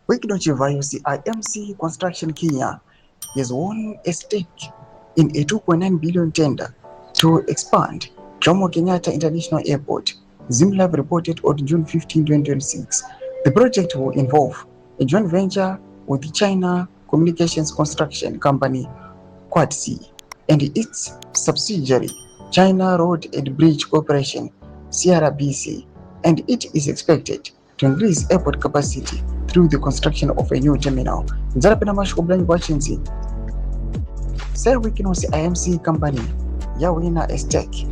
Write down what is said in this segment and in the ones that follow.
Wikido Chivhayo IMC Construction Kenya has won a stake in a 2.9 billion tender to expand Jomo Kenyatta International Airport, ZimLab reported on June 15, 2026. The project will involve a joint venture with the China Communications Construction Company KUTI and its subsidiary China Road and Bridge Corporation CRBC, and it is expected to increase airport capacity through the construction of a new terminal. Nzarapena mashikoblanyi bwachinzi serwikinosi IMC company yawina a stake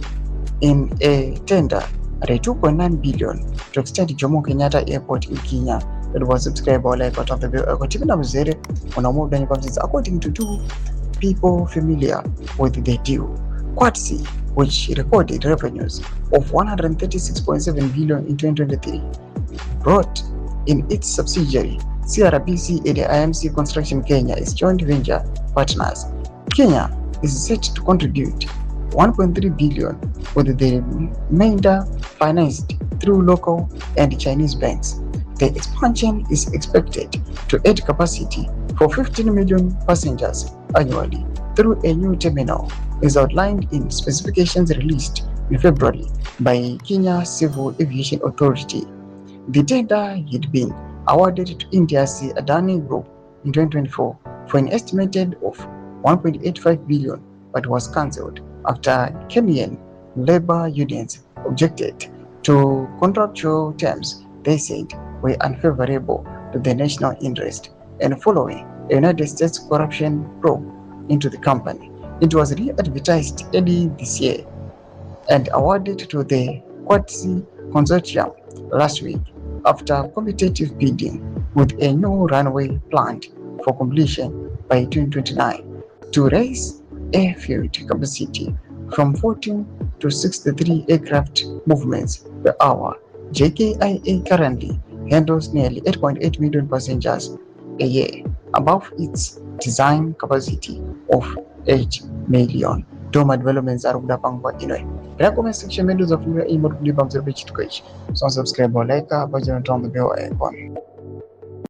in a tender at a 2.9 billion to extend Jomo Kenyatta Airport in Kenya. It was subscribed by like of the according to two people familiar with the deal. KUTI, which recorded revenues of 136.7 billion in 2023, brought in its subsidiary CRBC and the IMC Construction Kenya as joint venture partners. Kenya is set to contribute 1.3 billion, with the remainder financed through local and Chinese banks. The expansion is expected to add capacity for 15 million passengers annually through a new terminal, as outlined in specifications released in February by Kenya Civil Aviation Authority. The tender had been awarded to India's Adani Group in 2024 for an estimated of 1.85 billion, but was cancelled after Kenyan labor unions objected to contractual terms they said were unfavorable to the national interest, and following a United States corruption probe into the company. It was re-advertised early this year and awarded to the KUTI consortium last week after competitive bidding, with a new runway planned for completion by 2029 to raise airfield capacity from 14 to 63 aircraft movements per hour. JKIA currently handles nearly 8.8 million passengers a year, above its design capacity of 8 million. Doma developments are kudapangwa inwe. In the comment section, menus of new email to leave on the page to so subscribe or like, but you don't the bell icon.